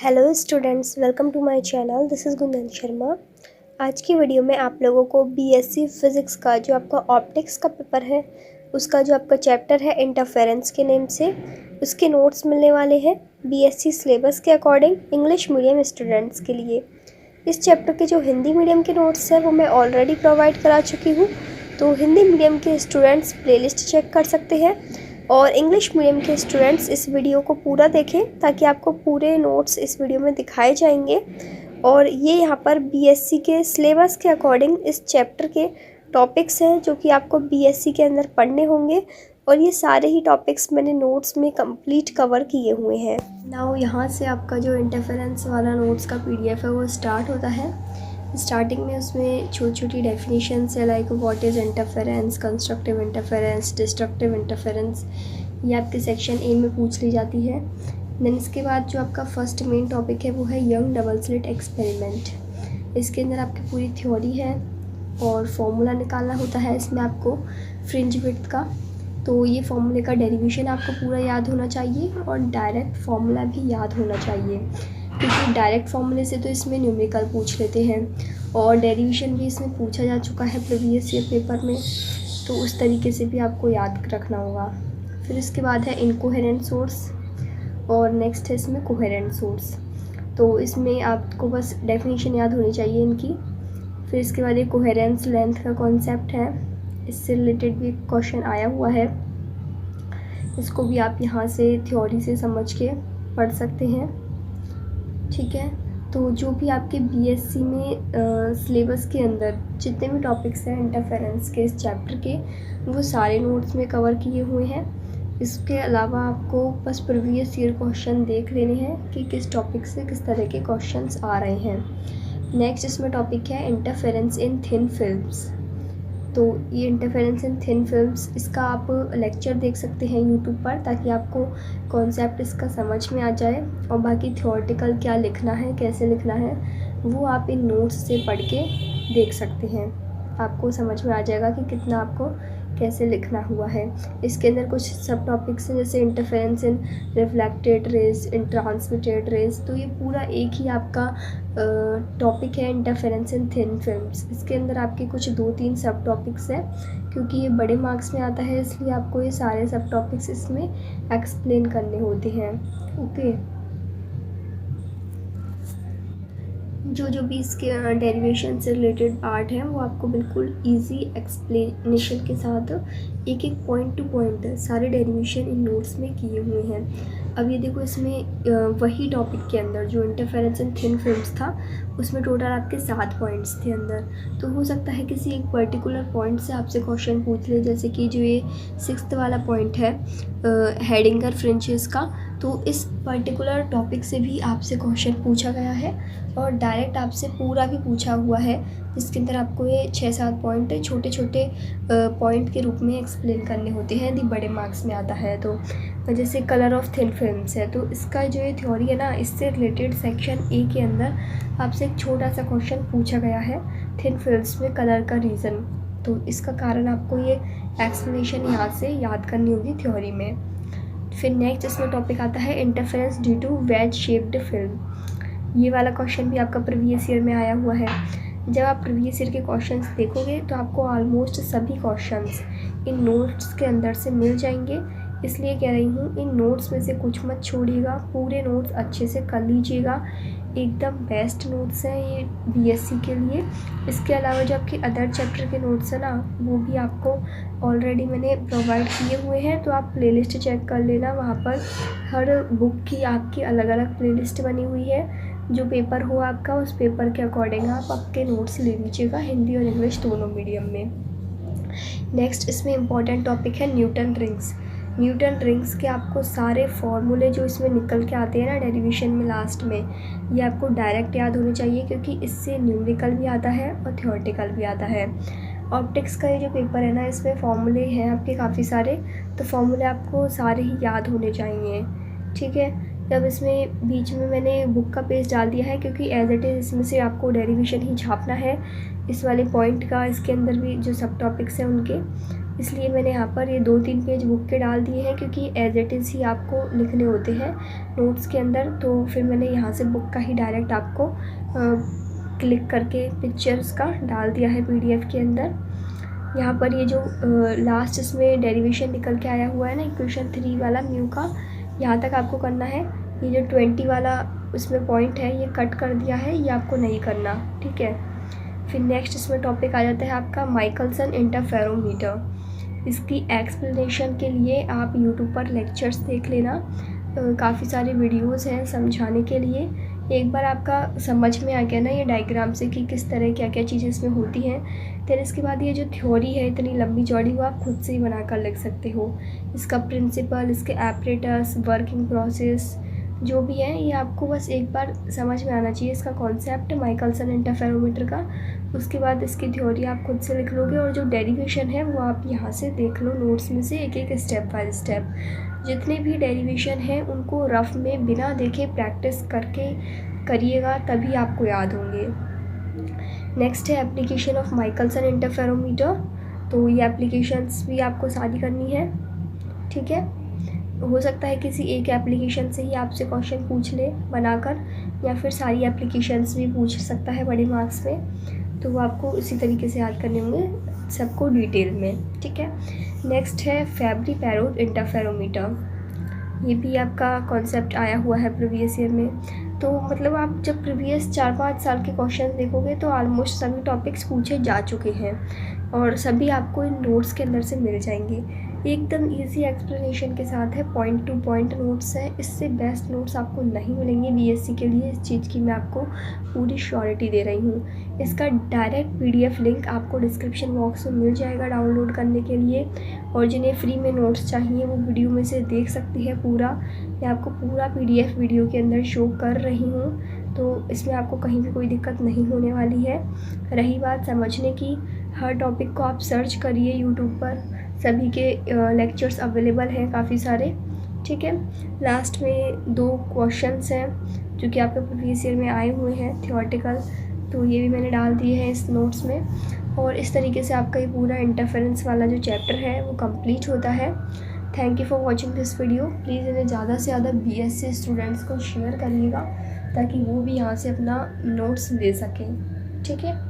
Hello students, welcome to my channel. This is Gunjan Sharma. आज की video में आप लोगों को बीएससी फिज़िक्स का जो आपका ऑप्टिक्स का पेपर है उसका जो आपका चैप्टर है इंटरफेरेंस के नेम से उसके नोट्स मिलने वाले हैं बीएससी सिलेबस के अकॉर्डिंग इंग्लिश मीडियम स्टूडेंट्स के लिए। इस चैप्टर के जो हिंदी मीडियम के नोट्स हैं वो मैं ऑलरेडी प्रोवाइड करा चुकी हूँ, तो हिंदी मीडियम के स्टूडेंट्स प्लेलिस्ट चेक कर सकते हैं और इंग्लिश मीडियम के स्टूडेंट्स इस वीडियो को पूरा देखें ताकि आपको पूरे नोट्स इस वीडियो में दिखाए जाएंगे। और ये यहाँ पर बीएससी के सिलेबस के अकॉर्डिंग इस चैप्टर के टॉपिक्स हैं जो कि आपको बीएससी के अंदर पढ़ने होंगे और ये सारे ही टॉपिक्स मैंने नोट्स में कंप्लीट कवर किए हुए हैं। नाउ यहाँ से आपका जो इंटरफेरेंस वाला नोट्स का पीडीएफ है वो स्टार्ट होता है। स्टार्टिंग में उसमें छोटी छोटी डेफिनेशंस है like what is interference, constructive interference, destructive interference, ये आपके सेक्शन ए में पूछ ली जाती है। देन इसके बाद जो आपका फर्स्ट मेन टॉपिक है वो है यंग डबल स्लिट एक्सपेरिमेंट। इसके अंदर आपकी पूरी थ्योरी है और फॉर्मूला निकालना होता है इसमें आपको फ्रिंज विड्थ का। तो ये फॉर्मूले का डेरिवेशन आपको पूरा याद होना चाहिए और डायरेक्ट फार्मूला भी याद होना चाहिए, क्योंकि डायरेक्ट फार्मूले से तो इसमें न्यूमेरिकल पूछ लेते हैं और डेरिवेशन भी इसमें पूछा जा चुका है प्रीवियस ईयर पेपर में, तो उस तरीके से भी आपको याद रखना होगा। फिर इसके बाद है इनकोहेरेंट सोर्स और नेक्स्ट है इसमें कोहेरेंट सोर्स। तो इसमें आपको बस डेफिनेशन याद होनी चाहिए इनकी। फिर इसके बाद एक कोहेरेंस लेंथ का कॉन्सेप्ट है, इससे रिलेटेड भी क्वेश्चन आया हुआ है, इसको भी आप यहाँ से थ्योरी से समझ के पढ़ सकते हैं। ठीक है, तो जो भी आपके बीएससी में सिलेबस के अंदर जितने भी टॉपिक्स हैं इंटरफेरेंस के इस चैप्टर के वो सारे नोट्स में कवर किए हुए हैं। इसके अलावा आपको बस प्रीवियस ईयर क्वेश्चन देख लेने हैं कि किस टॉपिक से किस तरह के क्वेश्चंस आ रहे हैं। नेक्स्ट इसमें टॉपिक है इंटरफेरेंस इन थिन फिल्म्स। तो ये इंटरफेरेंस इन थिन फिल्म्स, इसका आप लेक्चर देख सकते हैं यूट्यूब पर ताकि आपको कॉन्सेप्ट इसका समझ में आ जाए और बाकी थ्योरेटिकल क्या लिखना है, कैसे लिखना है, वो आप इन नोट्स से पढ़ के देख सकते हैं। आपको समझ में आ जाएगा कि कितना आपको कैसे लिखना हुआ है। इसके अंदर कुछ सब टॉपिक्स हैं जैसे interference in reflected rays, in transmitted rays. तो ये पूरा एक ही आपका टॉपिक है इंटरफेरेंस इन थिन फिल्म्स। इसके अंदर आपके कुछ 2-3 सब टॉपिक्स हैं, क्योंकि ये बड़े मार्क्स में आता है इसलिए आपको ये सारे सब टॉपिक्स इसमें एक्सप्लेन करने होते हैं। ओके, जो भी इसके डेरिवेशन से रिलेटेड पार्ट है वो आपको बिल्कुल इजी एक्सप्लेनेशन के साथ एक एक पॉइंट टू पॉइंट सारे डेरिवेशन इन नोट्स में किए हुए हैं। अब ये देखो, इसमें वही टॉपिक के अंदर जो इंटरफेरेंस इन थिन फिल्म्स था उसमें टोटल आपके 7 पॉइंट्स थे अंदर। तो हो सकता है किसी एक पर्टिकुलर पॉइंट से आपसे क्वेश्चन पूछ ले, जैसे कि जो ये 6th वाला पॉइंट है हेडिंगर फ्रिंजेस का, तो इस पर्टिकुलर टॉपिक से भी आपसे क्वेश्चन पूछा गया है और डायरेक्ट आपसे पूरा भी पूछा हुआ है, जिसके अंदर आपको ये 6-7 पॉइंट छोटे छोटे पॉइंट के रूप में एक्सप्लेन करने होते हैं यदि बड़े मार्क्स में आता है। तो जैसे कलर ऑफ थिन फिल्म्स है, तो इसका जो ये थ्योरी है ना, इससे रिलेटेड सेक्शन ए के अंदर आपसे एक छोटा सा क्वेश्चन पूछा गया है, थिन फिल्म्स में कलर का रीज़न। तो इसका कारण आपको ये एक्सप्लेनेशन यहाँ से याद करनी होगी थ्योरी में। फिर नेक्स्ट इसमें टॉपिक आता है interference due to wedge shaped film. ये वाला क्वेश्चन भी आपका प्रीवियस ईयर में आया हुआ है। जब आप प्रीवियस ईयर के क्वेश्चंस देखोगे तो आपको ऑलमोस्ट सभी क्वेश्चंस इन नोट्स के अंदर से मिल जाएंगे, इसलिए कह रही हूँ इन नोट्स में से कुछ मत छोड़िएगा, पूरे नोट्स अच्छे से कर लीजिएगा। एकदम बेस्ट नोट्स हैं ये बीएससी के लिए। इसके अलावा जो आपके अदर चैप्टर के नोट्स हैं ना, वो भी आपको ऑलरेडी मैंने प्रोवाइड किए हुए हैं, तो आप प्लेलिस्ट चेक कर लेना। वहाँ पर हर बुक की आपकी अलग अलग प्लेलिस्ट बनी हुई है। जो पेपर हो आपका उस पेपर के अकॉर्डिंग आप आपके नोट्स ले लीजिएगा, हिंदी और इंग्लिश दोनों मीडियम में। नेक्स्ट इसमें इम्पॉर्टेंट टॉपिक है न्यूटन रिंग्स। न्यूटन रिंग्स के आपको सारे फॉर्मूले जो इसमें निकल के आते हैं ना डेरिवेशन में लास्ट में, ये आपको डायरेक्ट याद होने चाहिए, क्योंकि इससे न्यूमेरिकल भी आता है और थ्योरेटिकल भी आता है। ऑप्टिक्स का ये जो पेपर है ना, इसमें फॉर्मूले हैं आपके काफ़ी सारे, तो फॉर्मूले आपको सारे ही याद होने चाहिए। ठीक है, तब इसमें बीच में मैंने बुक का पेज डाल दिया है, क्योंकि एज इट इज़ इसमें से आपको डेरिवेशन ही छापना है इस वाले पॉइंट का। इसके अंदर भी जो सब टॉपिक्स हैं उनके, इसलिए मैंने यहाँ पर ये 2-3 पेज बुक के डाल दिए हैं, क्योंकि एज इट इज़ ही आपको लिखने होते हैं नोट्स के अंदर। तो फिर मैंने यहाँ से बुक का ही डायरेक्ट आपको क्लिक करके पिक्चर्स का डाल दिया है PDF के अंदर। यहाँ पर ये जो लास्ट इसमें डेरिवेशन निकल के आया हुआ है ना, इक्वेशन 3 वाला म्यू का, यहाँ तक आपको करना है। ये जो 20 वाला उसमें पॉइंट है ये कट कर दिया है, ये आपको नहीं करना, ठीक है। फिर नेक्स्ट इसमें टॉपिक आ जाता है आपका माइकलसन इंटरफेरोमीटर। इसकी एक्सप्लेनेशन के लिए आप यूट्यूब पर लेक्चर्स देख लेना, काफ़ी सारे वीडियोस हैं समझाने के लिए। एक बार आपका समझ में आ गया ना ये डायग्राम से कि किस तरह क्या क्या चीज़ें इसमें होती हैं, फिर इसके बाद ये जो थ्योरी है इतनी लंबी चौड़ी, वो आप खुद से ही बनाकर लिख सकते हो। इसका प्रिंसिपल, इसके एपरेटस, वर्किंग प्रोसेस जो भी है, ये आपको बस एक बार समझ में आना चाहिए, इसका कॉन्सेप्ट माइकलसन इंटरफेरोमीटर का। उसके बाद इसकी थ्योरी आप खुद से लिख लोगे, और जो डेरिवेशन है वो आप यहाँ से देख लो नोट्स में से, एक एक स्टेप बाय स्टेप। जितने भी डेरिवेशन हैं उनको रफ में बिना देखे प्रैक्टिस करके करिएगा, तभी आपको याद होंगे। नेक्स्ट है एप्लीकेशन ऑफ माइकलसन इंटरफेरोमीटर। तो ये एप्लीकेशंस भी आपको सारी करनी है, ठीक है। हो सकता है किसी एक एप्लीकेशन से ही आपसे क्वेश्चन पूछ ले बनाकर, या फिर सारी एप्लीकेशंस भी पूछ सकता है बड़े मार्क्स में। तो वो आपको इसी तरीके से याद करने होंगे सबको डिटेल में, ठीक है। नेक्स्ट है फेबरी-पेरोट इंटरफेरोमीटर। ये भी आपका कॉन्सेप्ट आया हुआ है प्रीवियस ईयर में। तो मतलब आप जब प्रीवियस 4-5 साल के क्वेश्चन देखोगे तो ऑलमोस्ट सभी टॉपिक्स पूछे जा चुके हैं, और सभी आपको इन नोट्स के अंदर से मिल जाएंगे। एकदम इजी एक्सप्लेनेशन के साथ है, पॉइंट टू पॉइंट नोट्स है। इससे बेस्ट नोट्स आपको नहीं मिलेंगे BSc के लिए, इस चीज़ की मैं आपको पूरी श्योरिटी दे रही हूँ। इसका डायरेक्ट PDF लिंक आपको डिस्क्रिप्शन बॉक्स में मिल जाएगा डाउनलोड करने के लिए, और जिन्हें फ्री में नोट्स चाहिए वो वीडियो में से देख सकती है पूरा। मैं आपको पूरा PDF वीडियो के अंदर शो कर रही हूँ, तो इसमें आपको कहीं भी कोई दिक्कत नहीं होने वाली है। रही बात समझने की, हर टॉपिक को आप सर्च करिए यूट्यूब पर, सभी के लेक्चर्स अवेलेबल हैं काफ़ी सारे, ठीक है। लास्ट में 2 क्वेश्चंस हैं जो कि आपके प्रीवियस ईयर में आए हुए हैं थियोरेटिकल, तो ये भी मैंने डाल दिए हैं इस नोट्स में। और इस तरीके से आपका ये पूरा इंटरफेरेंस वाला जो चैप्टर है वो कंप्लीट होता है। Thank you for watching this video. Please इन्हें ज़्यादा से ज़्यादा BSc स्टूडेंट्स को शेयर करिएगा, ताकि वो भी यहाँ से अपना नोट्स ले सकें, ठीक है।